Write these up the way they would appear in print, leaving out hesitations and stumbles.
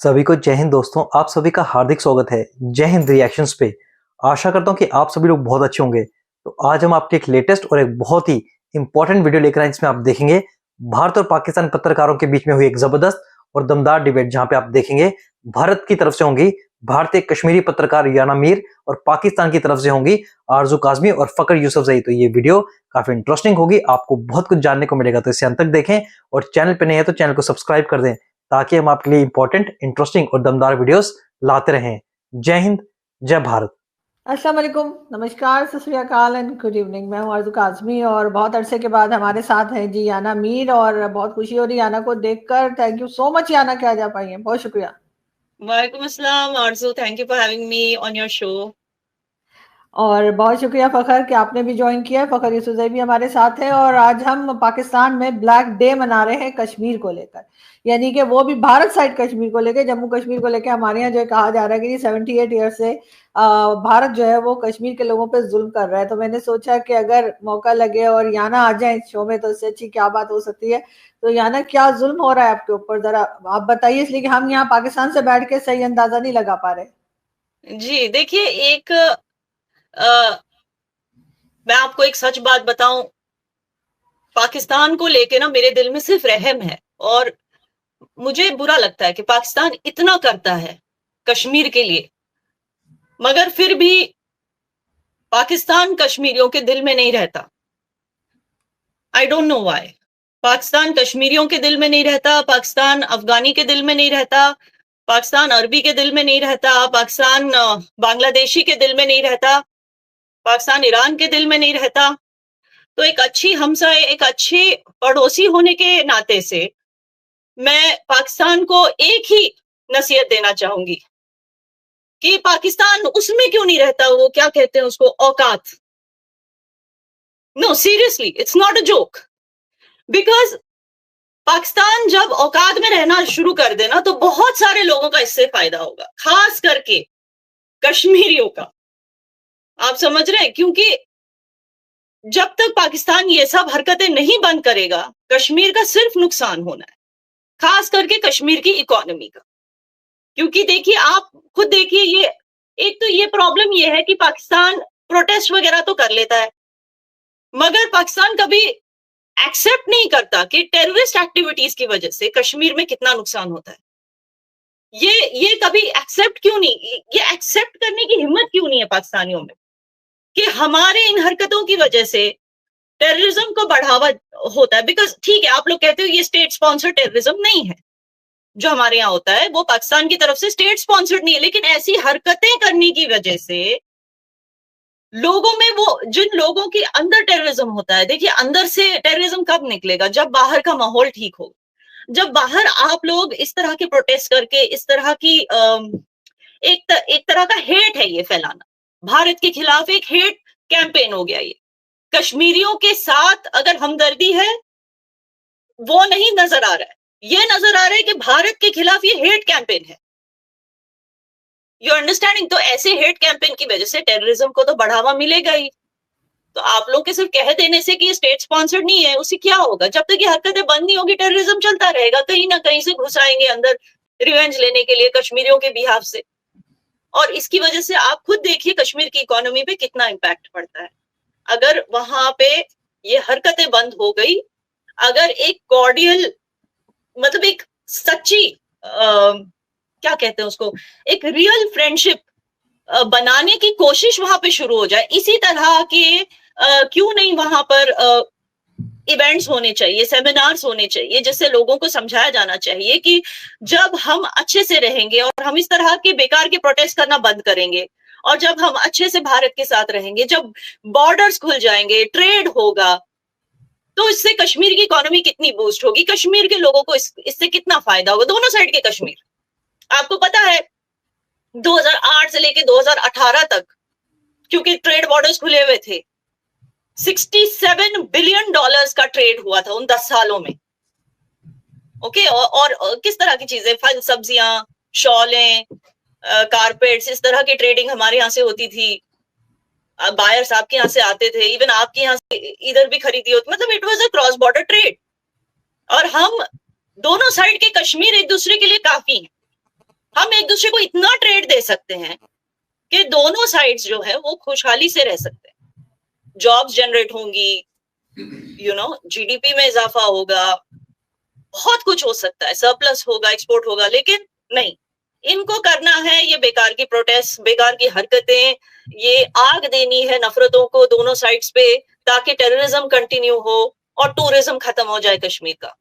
सभी को जय हिंद दोस्तों। आप सभी का हार्दिक स्वागत है जय हिंद रिएक्शंस पे। आशा करता हूँ कि आप सभी लोग बहुत अच्छे होंगे। तो आज हम आपके एक लेटेस्ट और एक बहुत ही इंपॉर्टेंट वीडियो लेकर आए जिसमें आप देखेंगे भारत और पाकिस्तान पत्रकारों के बीच में हुई एक जबरदस्त और दमदार डिबेट, जहां पे आप देखेंगे भारत की तरफ से होंगी भारतीय कश्मीरी पत्रकार याना मीर और पाकिस्तान की तरफ से होंगी आरजू काजमी और फकर यूसुफजई। तो ये वीडियो काफी इंटरेस्टिंग होगी, आपको बहुत कुछ जानने को मिलेगा। तो इसे अंत तक देखें और चैनल पे नए हैं तो चैनल को सब्सक्राइब कर दें ताकि हम आपके लिए इंपॉर्टेंट, इंटरेस्टिंग और दमदार वीडियोस लाते रहें। जय हिंद, जय भारत। अस्सलाम वालेकुम, नमस्कार, सत श्री अकाल एंड गुड इवनिंग। मैं हूँ आरज़ू काज़मी और बहुत अरसे के बाद हमारे साथ हैं जी याना मीर और बहुत खुशी हो रही है याना को देखकर। Thank you so much Yana कि आज आप आई हैं, बहुत शुक्रिया। वालेकुम अस्सलाम Arzoo, thank you for having me on your show. और बहुत शुक्रिया फ़खर कि आपने भी ज्वाइन किया है। फ़खर यूसुफ़ज़ई भी हमारे साथ है और आज हम पाकिस्तान में ब्लैक डे मना रहे हैं कश्मीर को लेकर, यानी कि वो भी भारत साइड कश्मीर को लेकर, जम्मू कश्मीर को लेकर। हमारे यहाँ जो कहा जा रहा है कि 78 ईयर से भारत जो है वो कश्मीर के लोगों पे जुल्म कर रहा है। तो मैंने सोचा कि अगर मौका लगे और याना आ जाए इस शो में तो इससे अच्छी क्या बात हो सकती है। तो याना, क्या जुल्म हो रहा है आपके ऊपर, जरा आप बताइए, इसलिए कि हम यहाँ पाकिस्तान से बैठ के सही अंदाजा नहीं लगा पा रहे। जी, देखिए मैं आपको एक सच बात बताऊं, पाकिस्तान को लेके ना मेरे दिल में सिर्फ रहम है और मुझे बुरा लगता है कि पाकिस्तान इतना करता है कश्मीर के लिए, मगर फिर भी पाकिस्तान कश्मीरियों के दिल में नहीं रहता। I don't know why. Pakistan कश्मीरियों के दिल में नहीं रहता, पाकिस्तान अफगानी के दिल में नहीं रहता, पाकिस्तान अरबी के दिल में नहीं रहता, पाकिस्तान बांग्लादेशी के दिल में नहीं रहता, पाकिस्तान ईरान के दिल में नहीं रहता। तो एक अच्छी हमसाए, एक अच्छे पड़ोसी होने के नाते से मैं पाकिस्तान को एक ही नसीहत देना चाहूंगी कि पाकिस्तान उसमें क्यों नहीं रहता, वो क्या कहते हैं उसको, औकात। No, seriously, it's not a joke. Because Pakistan जब औकात में रहना शुरू कर देना तो बहुत सारे लोगों का इससे फायदा होगा, खास करके कश्मीरियों का। आप समझ रहे हैं? क्योंकि जब तक पाकिस्तान ये सब हरकतें नहीं बंद करेगा, कश्मीर का सिर्फ नुकसान होना है, खास करके कश्मीर की इकोनॉमी का। क्योंकि देखिए, आप खुद देखिए, ये एक तो ये प्रॉब्लम ये है कि पाकिस्तान प्रोटेस्ट वगैरह तो कर लेता है, मगर पाकिस्तान कभी एक्सेप्ट नहीं करता कि टेररिस्ट एक्टिविटीज की वजह से कश्मीर में कितना नुकसान होता है। ये कभी एक्सेप्ट क्यों नहीं, ये एक्सेप्ट करने की हिम्मत क्यों नहीं है पाकिस्तानियों में कि हमारे इन हरकतों की वजह से टेररिज्म को बढ़ावा होता है। बिकॉज ठीक है, आप लोग कहते हो ये स्टेट स्पॉन्सर टेररिज्म नहीं है, जो हमारे यहाँ होता है वो पाकिस्तान की तरफ से स्टेट स्पॉन्सर्ड नहीं है, लेकिन ऐसी हरकतें करने की वजह से लोगों में, वो जिन लोगों के अंदर टेररिज्म होता है, देखिए अंदर से टेररिज्म कब निकलेगा, जब बाहर का माहौल ठीक हो। जब बाहर आप लोग इस तरह के प्रोटेस्ट करके, इस तरह की एक तरह का हेट है ये फैलाना, भारत के खिलाफ एक हेट कैंपेन हो गया ये। कश्मीरियों के साथ अगर हमदर्दी है वो नहीं नजर आ रहा है, ये नजर आ रहा है कि भारत के खिलाफ ये हेट कैंपेन है। You understanding? तो ऐसे हेट कैंपेन की वजह से टेररिज्म को तो बढ़ावा मिलेगा ही। तो आप लोग के सिर्फ कह देने से कि ये स्टेट स्पॉन्सर्ड नहीं है, उससे क्या होगा? जब तक ये हरकतें बंद नहीं होगी टेररिज्म चलता रहेगा, कहीं ना कहीं से घुस आएंगे अंदर रिवेंज लेने के लिए कश्मीरियों के बिहाफ से। और इसकी वजह से आप खुद देखिए कश्मीर की इकोनॉमी पे कितना इम्पैक्ट पड़ता है। अगर वहां पे ये हरकतें बंद हो गई, अगर एक कॉर्डियल, मतलब एक सच्ची क्या कहते हैं उसको, एक रियल फ्रेंडशिप बनाने की कोशिश वहां पे शुरू हो जाए, इसी तरह के क्यों नहीं वहां पर इवेंट्स होने चाहिए, सेमिनार्स होने चाहिए, जिससे लोगों को समझाया जाना चाहिए कि जब हम अच्छे से रहेंगे और हम इस तरह के बेकार के प्रोटेस्ट करना बंद करेंगे, और जब हम अच्छे से भारत के साथ रहेंगे, जब बॉर्डर्स खुल जाएंगे, ट्रेड होगा, तो इससे कश्मीर की इकोनॉमी कितनी बूस्ट होगी, कश्मीर के लोगों को इससे कितना फायदा होगा, दोनों साइड के कश्मीर। आपको पता है 2008 से लेके 2018 तक, क्योंकि ट्रेड बॉर्डर्स खुले हुए थे, $67 बिलियन का ट्रेड हुआ था उन 10 सालों में। ओके, और किस तरह की चीजें, फल, सब्जियां, शॉलें, कारपेट्स, इस तरह की ट्रेडिंग हमारे यहाँ से होती थी। बायर्स आपके यहाँ से आते थे, इवन आपके यहाँ से इधर भी खरीदी होती, मतलब it was a cross border trade. और हम दोनों साइड के कश्मीर एक दूसरे के लिए काफी हैं। हम एक दूसरे को इतना ट्रेड दे सकते हैं कि दोनों साइड्स जो है वो खुशहाली से रह सकते हैं, जॉब्स जनरेट होंगी, जीडीपी में इजाफा होगा, बहुत कुछ हो सकता है, सरप्लस होगा, एक्सपोर्ट होगा। लेकिन नहीं, इनको करना है ये बेकार की प्रोटेस्ट, बेकार की हरकतें, ये आग देनी है नफरतों को दोनों साइड्स पे ताकि टेररिज्म कंटिन्यू हो और टूरिज्म खत्म हो जाए कश्मीर का।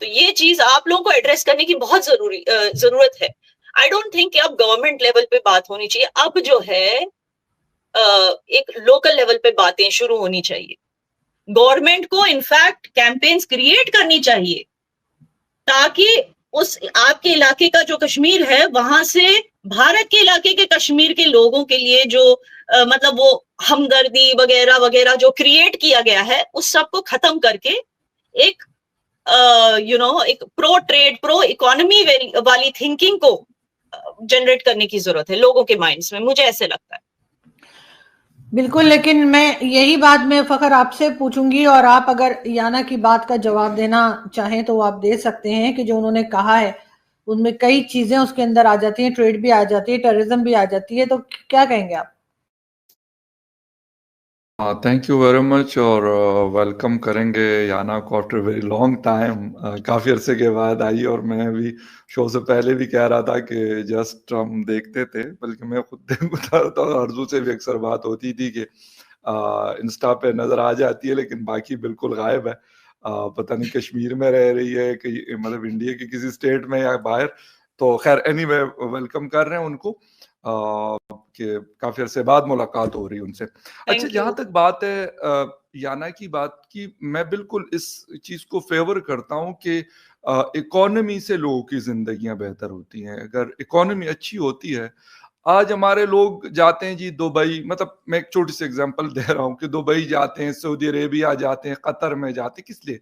तो ये चीज आप लोगों को एड्रेस करने की बहुत जरूरत है। आई डोंट थिंक कि अब गवर्नमेंट लेवल पे बात होनी चाहिए, अब जो है एक लोकल लेवल पे बातें शुरू होनी चाहिए। गवर्नमेंट को इनफैक्ट कैंपेन्स क्रिएट करनी चाहिए ताकि उस आपके इलाके का जो कश्मीर है वहां से भारत के इलाके के कश्मीर के लोगों के लिए जो मतलब वो हमदर्दी वगैरह वगैरह जो क्रिएट किया गया है उस सब को खत्म करके एक एक प्रो ट्रेड प्रो इकोनॉमी वाली थिंकिंग को जनरेट करने की जरूरत है लोगों के माइंड्स में, मुझे ऐसे लगता है। बिल्कुल, लेकिन मैं यही बात मैं फखर आपसे पूछूंगी और आप अगर याना की बात का जवाब देना चाहें तो आप दे सकते हैं कि जो उन्होंने कहा है उनमें कई चीजें उसके अंदर आ जाती हैं, ट्रेड भी आ जाती है, टेररिज्म भी आ जाती है, तो क्या कहेंगे आप? थैंक यू वेरी मच और वेलकम करेंगे याना को आफ्टर वेरी लॉन्ग टाइम। काफ़ी अरसे के बाद आई और मैं भी शो से पहले भी कह रहा था कि जस्ट हम देखते थे, बल्कि मैं खुद देखता था। अर्जू से भी अक्सर बात होती थी कि इंस्टा पे नज़र आ जाती है लेकिन बाकी बिल्कुल गायब है। पता नहीं कश्मीर में रह रही है कि मतलब इंडिया के किसी स्टेट में या बाहर। तो खैर एनीवे वेलकम कर रहे हैं उनको कि काफी अरसे बाद मुलाकात हो रही है उनसे। अच्छा, जहां तक बात है याना की बात की, मैं बिल्कुल इस चीज को फेवर करता हूं कि इकोनॉमी से लोगों की जिंदगियां बेहतर होती हैं। अगर इकोनॉमी अच्छी होती है, आज हमारे लोग जाते हैं जी दुबई, मतलब मैं एक छोटी सी एग्जांपल दे रहा हूं कि दुबई जाते हैं, सऊदी अरेबिया जाते हैं, कतर में जाते हैं, किस लिए?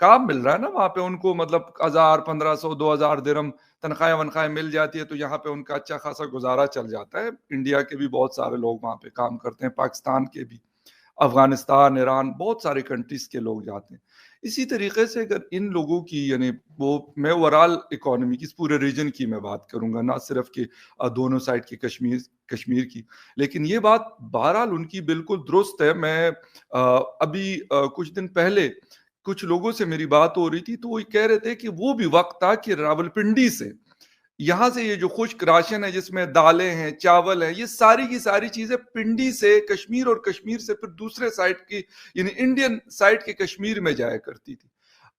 काम मिल रहा है ना वहां पे उनको, मतलब 1000 1500 2000 दिरहम तनख्वाहें वनख्वाहें मिल जाती है, तो यहाँ पे उनका अच्छा खासा गुजारा चल जाता है। इंडिया के भी बहुत सारे लोग वहां पे काम करते हैं, पाकिस्तान के भी, अफगानिस्तान, ईरान, बहुत सारे कंट्रीज के लोग जाते हैं। इसी तरीके से अगर इन लोगों की यानी वो, मैं ओवरऑल इकोनॉमी की, इस पूरे रीजन की मैं बात करूंगा, ना सिर्फ कि दोनों साइड की कश्मीर की, लेकिन ये बात बहरहाल उनकी बिल्कुल दुरुस्त है। मैं अभी कुछ दिन पहले कुछ लोगों से मेरी बात हो रही थी, तो वो कह रहे थे कि वो भी वक्त था कि रावलपिंडी से, यहाँ से ये जो खुश्क राशन है जिसमें दालें हैं, चावल है, ये सारी की सारी चीजें पिंडी से कश्मीर और कश्मीर से फिर दूसरे साइड की यानी इंडियन साइड के कश्मीर में जाया करती थी।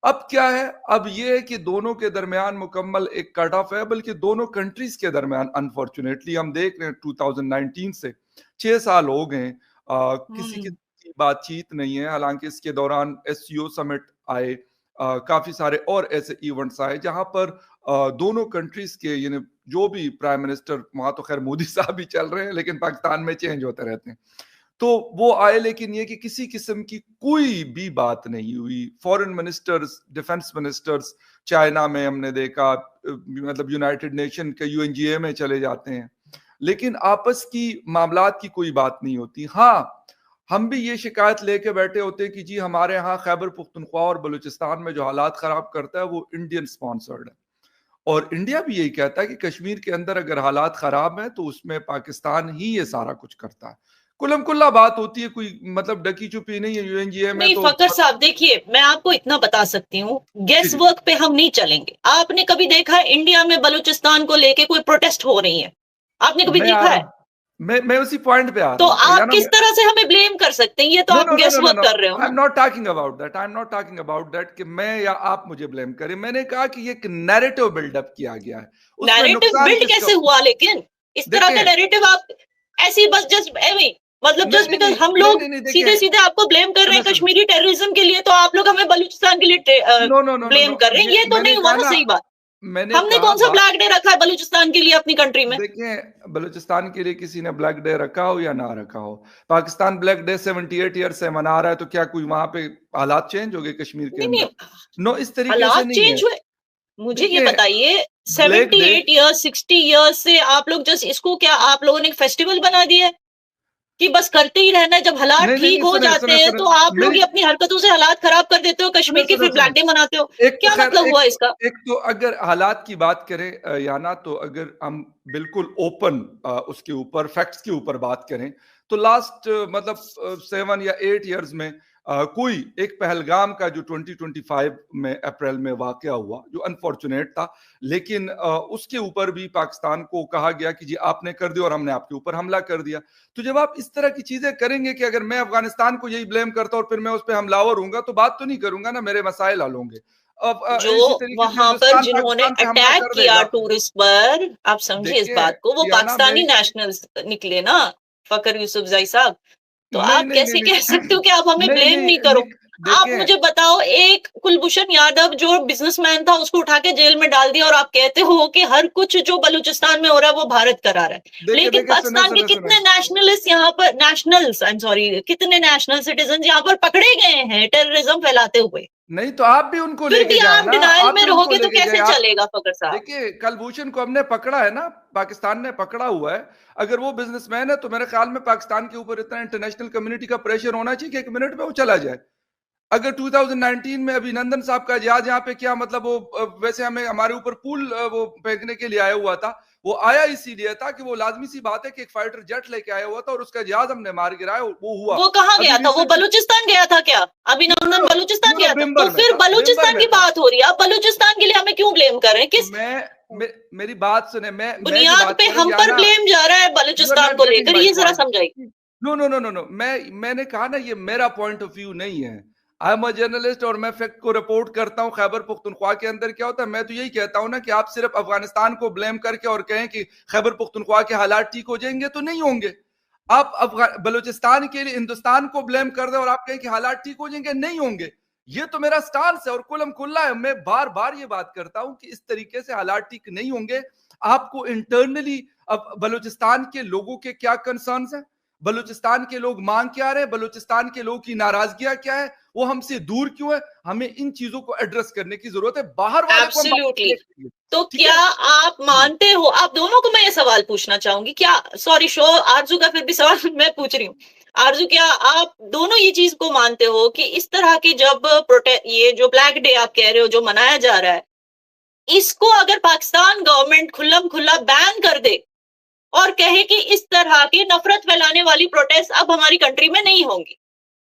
अब क्या है, अब ये है कि दोनों के दरमियान मुकम्मल एक कट ऑफ है, बल्कि दोनों कंट्रीज के दरमियान अनफॉर्चुनेटली हम देख रहे हैं 2019 से 6 साल हो गए, किसी की बातचीत नहीं है। हालांकि इसके दौरान एससीओ समिट आए, काफी सारे और ऐसे इवेंट्स आए जहां पर दोनों कंट्रीज के यानी जो भी प्राइम मिनिस्टर, वहां तो खैर मोदी साहब ही चल रहे हैं लेकिन पाकिस्तान में चेंज होते रहते हैं, तो वो आए, लेकिन ये कि किसी किस्म की कोई भी बात नहीं हुई। Foreign ministers, defence ministers, China में हमने देखा, मतलब यूनाइटेड नेशन के यूएनजीए में चले जाते हैं, लेकिन आपस की मामलात की कोई बात नहीं होती। हाँ, हम भी ये शिकायत लेके बैठे होते हैं कि जी हमारे यहाँ खैबर पुख्तनख्वा और बलूचिस्तान में जो हालात खराब करता है वो इंडियन स्पॉन्सर्ड है, और इंडिया भी यही कहता है कि कश्मीर के अंदर अगर हालात खराब हैं तो उसमें पाकिस्तान ही ये सारा कुछ करता है। कुल्लम कुल्ला बात होती है, कोई मतलब डकी चुपी नहीं है यूएनजीए में। नहीं तो फकर साहब देखिए, मैं आपको इतना बता सकती हूँ, गेस वर्क पे हम नहीं चलेंगे। आपने कभी देखा है इंडिया में बलूचिस्तान को लेके कोई प्रोटेस्ट हो रही है? आपने कभी देखा है? मैं उसी पॉइंट पे आ रहा तो आप किस तरह से हमें ब्लेम कर सकते हैं? ये तो आप गेस वर्क कर रहे हो। I am not talking about that कि मैं या आप मुझे ब्लेम करें। मैंने कहा कि ये नैरेटिव बिल्डअप किया गया है। नैरेटिव बिल्ड कैसे हुआ? लेकिन इस तरह का नैरेटिव आप ऐसी बस जस्ट मतलब जस्ट बिकॉज हम लोग सीधे सीधे आपको ब्लेम कर रहे हैं कश्मीरी टेररिज्म के लिए, तो आप लोग हमें बलूचिस्तान के लिए ब्लेम कर रहे हैं, ये तो नहीं हुआ ना सही बात। हमने कौन सा ब्लैक डे रखा है बलूचिस्तान के लिए अपनी कंट्री में? देखिए, बलूचिस्तान के लिए किसी ने ब्लैक डे रखा हो या ना रखा हो, पाकिस्तान ब्लैक डे 78 ईयर से मना रहा है, तो क्या कोई वहां पे हालात चेंज हो गए कश्मीर के अंदर? नो, इस तरीके से नहीं चेंज हुए। मुझे ये बताइए, 78 ईयर्स 60 ईयर्स से आप लोग जस्ट इसको क्या आप लोगों ने एक फेस्टिवल बना दिया है? कि बस करते ही रहना है, जब हालात नहीं, नहीं, ठीक हो सुने, जाते सुने, हैं सुने, तो आप लोग मेरी- ही अपनी हरकतों से हालात खराब कर देते हो, कश्मीर सुने, के सुने, फिर ब्लैक डे मनाते हो। एक तो क्या खैर मतलब हुआ इसका? एक तो अगर हालात की बात करें याना, तो अगर हम बिल्कुल ओपन उसके ऊपर फैक्ट्स के ऊपर बात करें, तो लास्ट मतलब 7 या 8 इयर्स में कोई एक पहलगाम का जो 2025 में अप्रैल में वाकया हुआ, जो अनफॉर्चुनेट था, लेकिन उसके ऊपर भी पाकिस्तान को कहा गया कि जी आपने कर दिया और हमने आपके ऊपर हमला कर दिया। तो जब आप इस तरह की चीजें करेंगे कि अगर मैं अफगानिस्तान को यही ब्लेम करता और फिर मैं उस पर हमलावर हूंगा, तो बात तो नहीं करूंगा ना, मेरे मसाइल हल होंगे। अब जो इसी तरीके से वहां पर हिंदुस्तान जिन्होंने पाकिस्तान पे हमला अटैक कर किया देगा। टूरिस्ट पर, आप समझिए इस देखिए बात को, वो याना, पाकिस्तानी मेरी नेशनल्स निकले ना, फकर यूसुफजई साहब। तो नहीं, आप नहीं, कैसे नहीं, कह सकते हो कि आप हमें नहीं, ब्लेम नहीं, नहीं करो? आप देखिए, मुझे बताओ, एक कुलभूषण यादव जो बिजनेसमैन था उसको उठा के जेल में डाल दिया और आप कहते हो कि हर कुछ जो बलूचिस्तान में हो रहा है वो भारत करा रहा है। देखिए, लेकिन देखिए, सुने, पाकिस्तान के सुने, सुने। कितने नेशनलिस्ट यहाँ पर, नेशनल्स, आई एम सॉरी, कितने नेशनल सिटीजन यहाँ पर पकड़े गए हैं टेररिज्म फैलाते हुए? नहीं तो आप भी उनको फिर लेके भी जाए आप ना, डिनायल आप में भी उनको रहोगे तो लेके जाए कैसे आप। चलेगा फकर साहब? देखिए, कलभूषण को हमने पकड़ा है ना, पाकिस्तान ने पकड़ा हुआ है। अगर वो बिजनेसमैन है तो मेरे ख्याल में पाकिस्तान के ऊपर इतना इंटरनेशनल कम्युनिटी का प्रेशर होना चाहिए कि 1 मिनट में वो चला जाए। अगर 2019 में अभिनंदन साहब का जहाज यहाँ पे क्या मतलब वो वैसे हमें हमारे ऊपर पूल वो फेंकने के लिए आया हुआ था, वो आया इसीलिए था कि वो लाजमी सी बात है कि एक फाइटर जेट लेके आया हुआ था और उसका जहाज हमने मार गिराया, वो हुआ। वो कहाँ अभी गया था? वो रिसेंट बलूचिस्तान गया था क्या? अभिनंदन बलूचिस्तान गया था? तो बिम्बर में फिर था, बिम्बर बलूचिस्तान में की था। बात हो रही है, आप बलूचिस्तान के लिए हमें क्यों ब्लेम कर रहे हैं? किस मेरी बात सुने, मैं जो बुनियाद बात पे कर रहा हम हूँ पर याना, ब्लेम जा रहा है यू आर बलूचिस्तान नॉट को गेटिंग लेकर? माय ये जरा पॉइंट। समझाइए। No, no, no, no, no, मैंने कहा ना, ये मेरा पॉइंट ऑफ व्यू नहीं है। आई एम अ जर्नलिस्ट और मैं फैक्ट को रिपोर्ट करता हूं। खैबर पख्तूनख्वा के अंदर क्या होता है, मैं तो यही कहता हूं ना कि आप सिर्फ अफगानिस्तान को ब्लेम करके और कहें कि खैबर पख्तूनख्वा के हालात ठीक हो जाएंगे, तो नहीं होंगे। आप बलूचिस्तान के लिए हिंदुस्तान को ब्लेम कर दे और आप कहें कि हालात ठीक हो जाएंगे, नहीं होंगे। ये तो मेरा स्टांस है और कुलम खुल्ला है। मैं बार बार ये बात करता हूं कि इस तरीके से हालात ठीक नहीं होंगे। आपको इंटरनली अब बलूचिस्तान के लोगों के क्या कंसर्न्स हैं, बलूचिस्तान के लोग मांग क्या रहे हैं, बलूचिस्तान के लोगों की नाराजगियां क्या है, वो हमसे दूर क्यों है, हमें इन चीजों को एड्रेस करने की जरूरत है। बाहर वाले को हम एब्सोल्युटली। देखेंगे, तो ठीक क्या है। आप मानते हो, आप दोनों को मैं ये सवाल पूछना चाहूंगी, क्या, सॉरी शो आरजू का फिर भी सवाल मैं पूछ रही हूँ। आरजू, क्या आप दोनों ये चीज को मानते हो कि इस तरह के जब ये जो ब्लैक डे आप कह रहे हो जो मनाया जा रहा है, इसको अगर पाकिस्तान गवर्नमेंट खुल्लम खुल्ला बैन कर दे और कहे कि इस तरह के नफरत फैलाने वाली प्रोटेस्ट अब हमारी कंट्री में नहीं होंगी,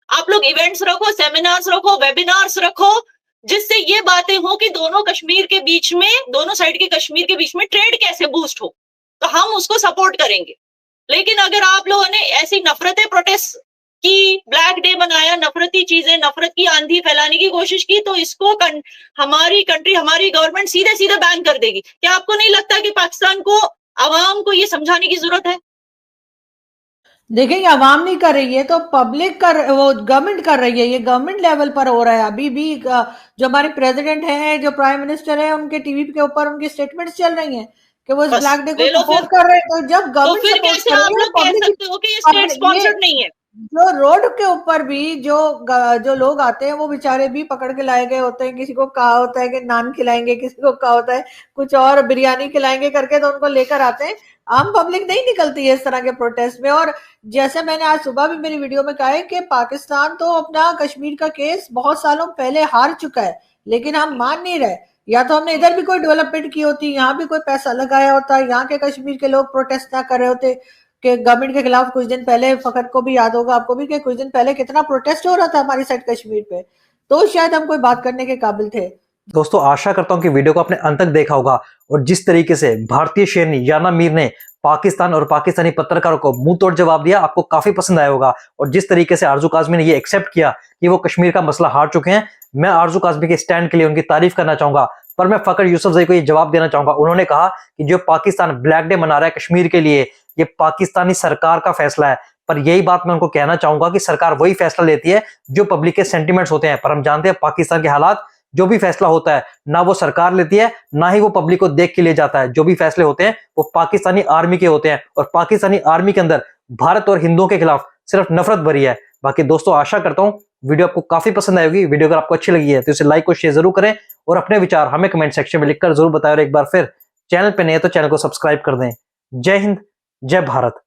आप लोग इवेंट्स रखो, सेमिनार्स रखो, वेबिनार्स रखो, जिससे ये बातें हो कि दोनों कश्मीर के बीच में, दोनों साइड के कश्मीर के बीच में ट्रेड कैसे बूस्ट हो, तो हम उसको सपोर्ट करेंगे। लेकिन अगर आप लोगों ने ऐसी नफरतें प्रोटेस्ट की, ब्लैक डे बनाया, नफरती चीजें, नफरत की आंधी फैलाने की कोशिश की, तो इसको हमारी कंट्री, हमारी गवर्नमेंट सीधे सीधे बैन कर देगी। क्या आपको नहीं लगता कि पाकिस्तान को, आवाम को ये समझाने की जरूरत है? देखिए, ये आवाम नहीं कर रही है तो पब्लिक कर, वो गवर्नमेंट कर रही है। ये गवर्नमेंट लेवल पर हो रहा है। अभी भी जो हमारे प्रेसिडेंट हैं, जो प्राइम मिनिस्टर है, उनके टीवी के ऊपर उनकी स्टेटमेंट्स चल रही हैं कि वो इस बस ब्लैक डे को ले लो सपोर्ट फिर। कर रहे हैं। तो जब तो गवर्नमेंट फिर सपोर्ट कैसे कर आप रही है, लोग कह पब्लिक सकते हो कि ये स्टेट ये स्पॉन्सर्ड नहीं है? जो रोड के ऊपर भी जो लोग आते हैं, वो बेचारे भी पकड़ के लाए गए होते हैं। किसी को कहा होता है कि नान खिलाएंगे, किसी को कहा होता है कुछ और बिरयानी खिलाएंगे करके, तो उनको लेकर आते हैं। आम पब्लिक नहीं निकलती है इस तरह के प्रोटेस्ट में। और जैसे मैंने आज सुबह भी मेरी वीडियो में कहा है कि पाकिस्तान तो अपना कश्मीर का केस बहुत सालों पहले हार चुका है, लेकिन हम मान नहीं रहे। या तो हमने इधर भी कोई डेवलपमेंट की होती, यहाँ भी कोई पैसा लगाया होता, यहाँ के कश्मीर के लोग प्रोटेस्ट ना कर रहे होते कि गवर्नमेंट के खिलाफ। कुछ दिन पहले, फखर को भी याद होगा, आपको भी, कि कुछ दिन पहले कितना प्रोटेस्ट हो रहा था हमारी साइड कश्मीर पे, तो शायद हम कोई बात करने के काबिल थे। दोस्तों, आशा करता हूं कि वीडियो को आपने अंत तक देखा होगा और जिस तरीके से भारतीय शेरनी याना मीर ने पाकिस्तान और पाकिस्तानी पत्रकारों को मुंह तोड़ जवाब दिया, आपको काफी पसंद आया होगा। और जिस तरीके से आरजू काज़मी ने ये एक्सेप्ट किया कि वो कश्मीर का मसला हार चुके हैं, मैं आरजू काज़मी के स्टैंड के लिए उनकी तारीफ करना चाहूंगा। पर मैं फखर यूसुफजई को ये जवाब देना चाहूंगा। उन्होंने कहा कि जो पाकिस्तान ब्लैक डे मना रहा है कश्मीर के लिए, ये पाकिस्तानी सरकार का फैसला है। पर यही बात मैं उनको कहना चाहूंगा कि सरकार वही फैसला लेती है जो पब्लिक के सेंटिमेंट्स होते हैं। पर हम जानते हैं पाकिस्तान के हालात, जो भी फैसला होता है ना वो सरकार लेती है, ना ही वो पब्लिक को देख के ले जाता है। जो भी फैसले होते हैं वो पाकिस्तानी आर्मी के होते हैं और पाकिस्तानी आर्मी के अंदर भारत और हिंदुओं के खिलाफ सिर्फ नफरत भरी है। बाकी दोस्तों, आशा करता हूं वीडियो आपको काफी पसंद आएगी। वीडियो अगर आपको अच्छी लगी है तो इसे लाइक और शेयर जरूर करें और अपने विचार हमें कमेंट सेक्शन में लिखकर जरूर बताएं। और एक बार फिर चैनल पे नए तो चैनल को सब्सक्राइब कर दें। जय हिंद, जय भारत।